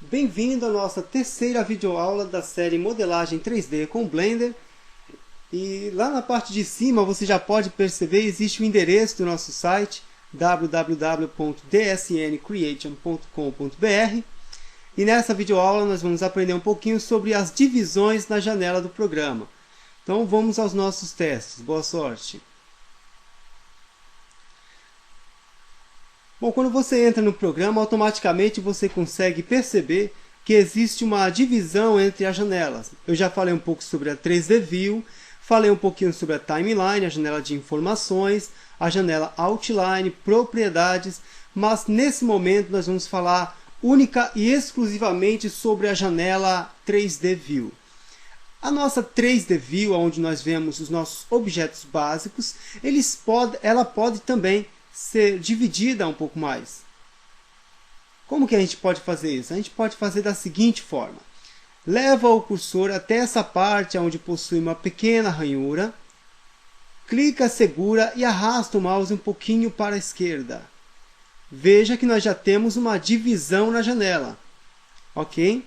Bem-vindo à nossa terceira videoaula da série Modelagem 3D com Blender. E lá na parte de cima você já pode perceber, existe o endereço do nosso site www.dsncreation.com.br. E nessa videoaula nós vamos aprender um pouquinho sobre as divisões na janela do programa. Então vamos aos nossos testes. Boa sorte! Bom, quando você entra no programa, automaticamente você consegue perceber que existe uma divisão entre as janelas. Eu já falei um pouco sobre a 3D View, falei um pouquinho sobre a Timeline, a janela de informações, a janela Outline, propriedades, mas nesse momento nós vamos falar única e exclusivamente sobre a janela 3D View. A nossa 3D View, onde nós vemos os nossos objetos básicos, ela pode também ser dividida um pouco mais. Como que a gente pode fazer isso? A gente pode fazer da seguinte forma. Leva o cursor até essa parte onde possui uma pequena ranhura. Clica, segura e arrasta o mouse um pouquinho para a esquerda. Veja que nós já temos uma divisão na janela. Ok?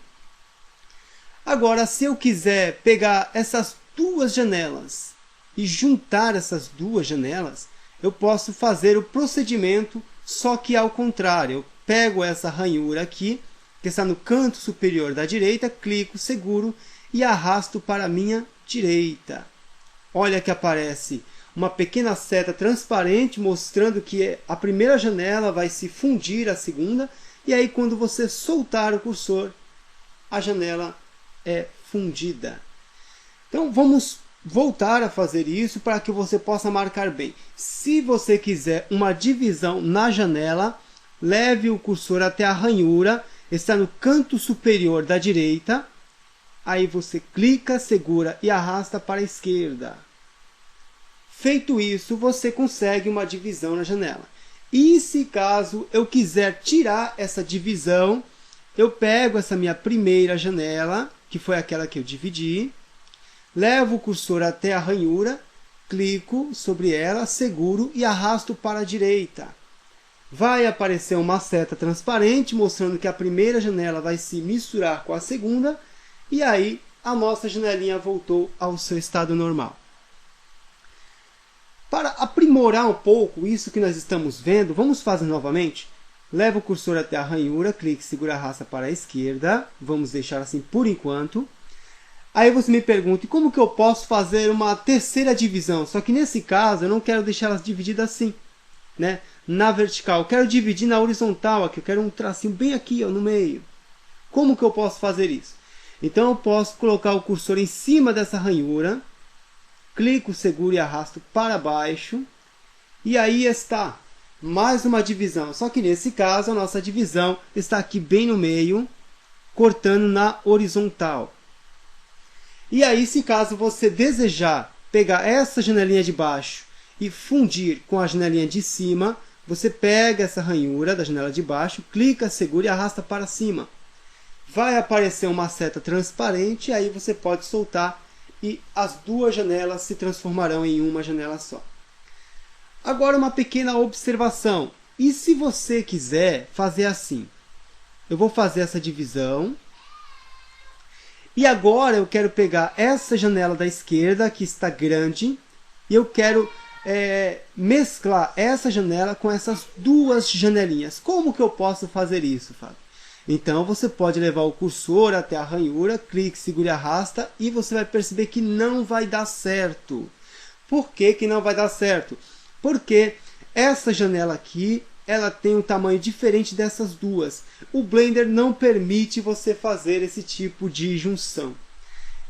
Agora, se eu quiser pegar essas duas janelas e juntar essas duas janelas, eu posso fazer o procedimento, só que ao contrário. Eu pego essa ranhura aqui, que está no canto superior da direita, clico, seguro e arrasto para a minha direita. Olha que aparece uma pequena seta transparente mostrando que a primeira janela vai se fundir à segunda. E aí, quando você soltar o cursor, a janela é fundida. Então, vamos voltar a fazer isso para que você possa marcar bem. Se você quiser uma divisão na janela, leve o cursor até a ranhura, está no canto superior da direita. Aí você clica, segura e arrasta para a esquerda. Feito isso, você consegue uma divisão na janela. E se caso eu quiser tirar essa divisão, eu pego essa minha primeira janela, que foi aquela que eu dividi, levo o cursor até a ranhura, clico sobre ela, seguro e arrasto para a direita. Vai aparecer uma seta transparente mostrando que a primeira janela vai se misturar com a segunda. E aí a nossa janelinha voltou ao seu estado normal. Para aprimorar um pouco isso que nós estamos vendo, vamos fazer novamente. Leva o cursor até a ranhura, clique, segura, arrasta para a esquerda. Vamos deixar assim por enquanto. Aí você me pergunta, como que eu posso fazer uma terceira divisão? Só que nesse caso eu não quero deixar elas divididas assim, né? Na vertical. Eu quero dividir na horizontal aqui. Eu quero um tracinho bem aqui, ó, no meio. Como que eu posso fazer isso? Então eu posso colocar o cursor em cima dessa ranhura. Clico, seguro e arrasto para baixo. E aí está. Mais uma divisão. Só que nesse caso a nossa divisão está aqui bem no meio, cortando na horizontal. E aí, se caso você desejar pegar essa janelinha de baixo e fundir com a janelinha de cima, você pega essa ranhura da janela de baixo, clica, segura e arrasta para cima. Vai aparecer uma seta transparente e aí você pode soltar e as duas janelas se transformarão em uma janela só. Agora uma pequena observação. E se você quiser fazer assim? Eu vou fazer essa divisão. E agora eu quero pegar essa janela da esquerda, que está grande, e eu quero mesclar essa janela com essas duas janelinhas. Como que eu posso fazer isso, Fábio? Então você pode levar o cursor até a ranhura, clique, segura e arrasta, e você vai perceber que não vai dar certo. Por que que não vai dar certo? Porque essa janela aqui, ela tem um tamanho diferente dessas duas. O Blender não permite você fazer esse tipo de junção.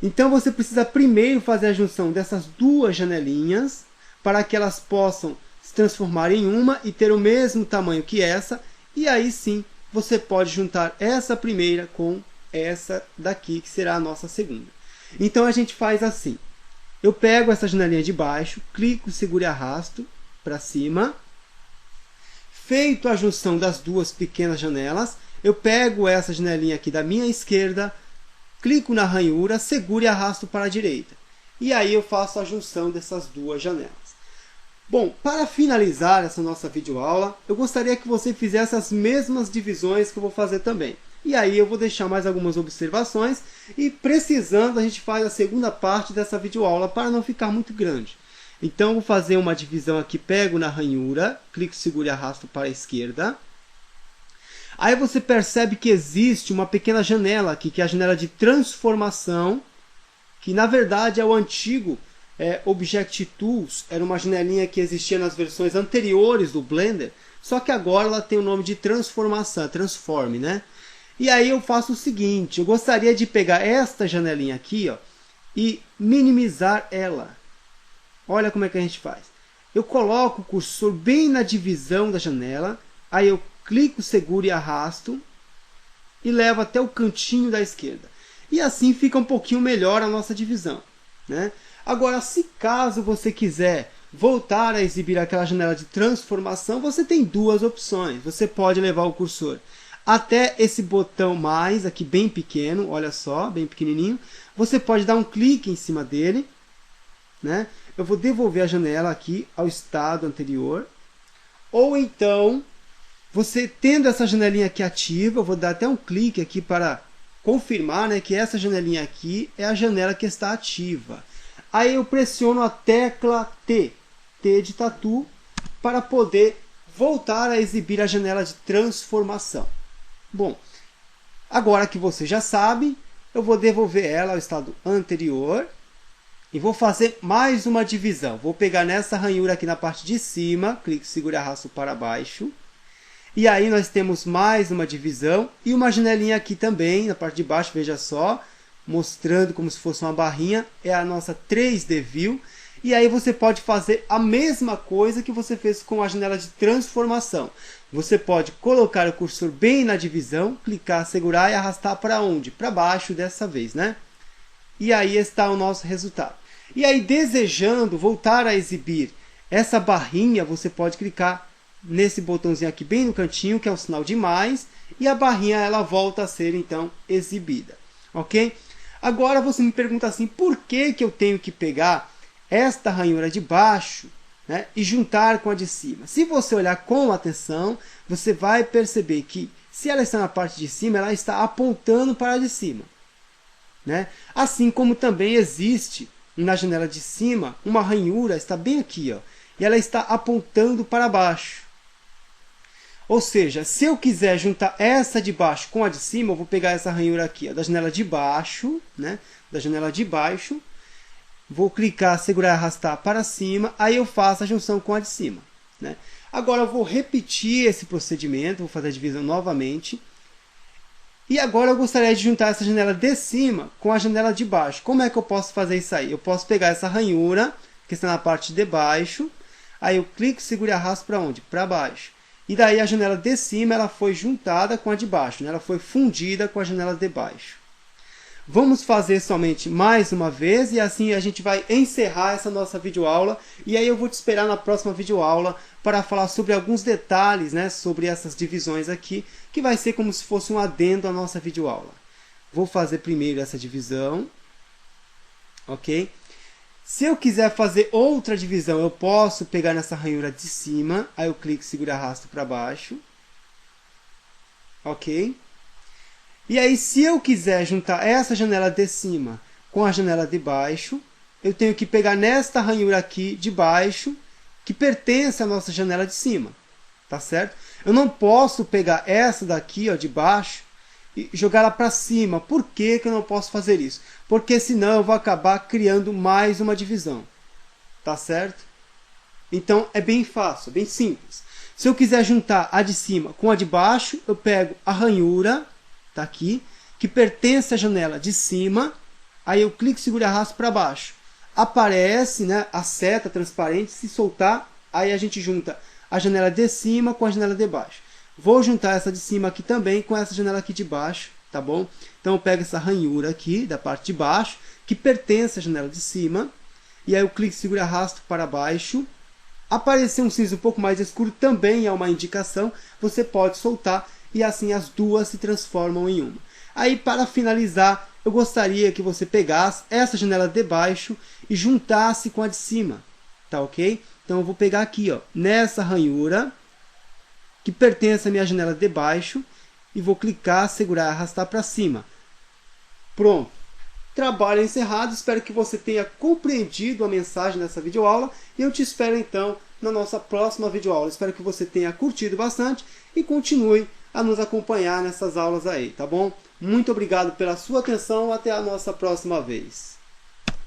Então você precisa primeiro fazer a junção dessas duas janelinhas para que elas possam se transformar em uma e ter o mesmo tamanho que essa. E aí sim você pode juntar essa primeira com essa daqui, que será a nossa segunda. Então a gente faz assim. Eu pego essa janelinha de baixo, clico, seguro e arrasto para cima. Feito a junção das duas pequenas janelas, eu pego essa janelinha aqui da minha esquerda, clico na ranhura, seguro e arrasto para a direita. E aí eu faço a junção dessas duas janelas. Bom, para finalizar essa nossa videoaula, eu gostaria que você fizesse as mesmas divisões que eu vou fazer também. E aí eu vou deixar mais algumas observações e precisando a gente faz a segunda parte dessa videoaula para não ficar muito grande. Então eu vou fazer uma divisão aqui, pego na ranhura, clico, seguro e arrasto para a esquerda. Aí você percebe que existe uma pequena janela aqui, que é a janela de transformação, que na verdade é o antigo Object Tools, era uma janelinha que existia nas versões anteriores do Blender, só que agora ela tem o nome de transformação, Transform, né? E aí eu faço o seguinte, eu gostaria de pegar esta janelinha aqui, ó, e minimizar ela. Olha como é que a gente faz. Eu coloco o cursor bem na divisão da janela, aí eu clico, seguro e arrasto e levo até o cantinho da esquerda. E assim fica um pouquinho melhor a nossa divisão, né? Agora, se caso você quiser voltar a exibir aquela janela de transformação, você tem duas opções. Você pode levar o cursor até esse botão mais, aqui bem pequeno, olha só, bem pequenininho. Você pode dar um clique em cima dele, né? Eu vou devolver a janela aqui ao estado anterior. Ou então, você tendo essa janelinha aqui ativa, eu vou dar até um clique aqui para confirmar, né, que essa janelinha aqui é a janela que está ativa. Aí eu pressiono a tecla T, T de tatu, para poder voltar a exibir a janela de transformação. Bom, agora que você já sabe, eu vou devolver ela ao estado anterior e vou fazer mais uma divisão. Vou pegar nessa ranhura aqui na parte de cima, clique, seguro e arrasto para baixo. E aí nós temos mais uma divisão e uma janelinha aqui também, na parte de baixo, veja só, mostrando como se fosse uma barrinha, é a nossa 3D View. E aí você pode fazer a mesma coisa que você fez com a janela de transformação. Você pode colocar o cursor bem na divisão, clicar, segurar e arrastar para onde? Para baixo dessa vez, né? E aí está o nosso resultado. E aí, desejando voltar a exibir essa barrinha, você pode clicar nesse botãozinho aqui bem no cantinho, que é o sinal de mais, e a barrinha ela volta a ser então exibida, ok? Agora você me pergunta assim, por que eu tenho que pegar esta ranhura de baixo, né, e juntar com a de cima? Se você olhar com atenção, você vai perceber que se ela está na parte de cima, ela está apontando para a de cima, né? Assim como também existe na janela de cima uma ranhura, está bem aqui, ó, e ela está apontando para baixo. Ou seja, se eu quiser juntar essa de baixo com a de cima, eu vou pegar essa ranhura aqui, ó, da janela de baixo, né? Da janela de baixo, vou clicar, segurar e arrastar para cima, aí eu faço a junção com a de cima, né? Agora eu vou repetir esse procedimento, vou fazer a divisão novamente. E agora eu gostaria de juntar essa janela de cima com a janela de baixo. Como é que eu posso fazer isso aí? Eu posso pegar essa ranhura, que está na parte de baixo, aí eu clico, seguro e arrasto para onde? Para baixo. E daí a janela de cima ela foi juntada com a de baixo, né? Ela foi fundida com a janela de baixo. Vamos fazer somente mais uma vez e assim a gente vai encerrar essa nossa videoaula. E aí eu vou te esperar na próxima videoaula para falar sobre alguns detalhes, né, sobre essas divisões aqui, que vai ser como se fosse um adendo à nossa videoaula. Vou fazer primeiro essa divisão, ok? Se eu quiser fazer outra divisão, eu posso pegar nessa ranhura de cima, aí eu clico, seguro e arrasto para baixo, ok? E aí, se eu quiser juntar essa janela de cima com a janela de baixo, eu tenho que pegar nesta ranhura aqui de baixo, que pertence à nossa janela de cima, tá certo? Eu não posso pegar essa daqui, ó, de baixo, e jogar ela para cima. Por que eu não posso fazer isso? Porque senão eu vou acabar criando mais uma divisão, tá certo? Então é bem fácil, bem simples. Se eu quiser juntar a de cima com a de baixo, eu pego a ranhura, tá aqui, que pertence à janela de cima, aí eu clico, seguro e arrasto para baixo. Aparece, né, a seta transparente, se soltar, aí a gente junta a janela de cima com a janela de baixo. Vou juntar essa de cima aqui também com essa janela aqui de baixo, tá bom? Então eu pego essa ranhura aqui da parte de baixo, que pertence à janela de cima, e aí eu clico, seguro e arrasto para baixo. Aparecer um cinza um pouco mais escuro também é uma indicação, você pode soltar e assim as duas se transformam em uma. Aí para finalizar, eu gostaria que você pegasse essa janela de baixo e juntasse com a de cima, tá ok? Então eu vou pegar aqui, ó, nessa ranhura, que pertence à minha janela de baixo, e vou clicar, segurar e arrastar para cima. Pronto. Trabalho encerrado. Espero que você tenha compreendido a mensagem dessa videoaula e eu te espero então na nossa próxima videoaula. Espero que você tenha curtido bastante e continue a nos acompanhar nessas aulas aí, tá bom? Muito obrigado pela sua atenção. Até a nossa próxima vez.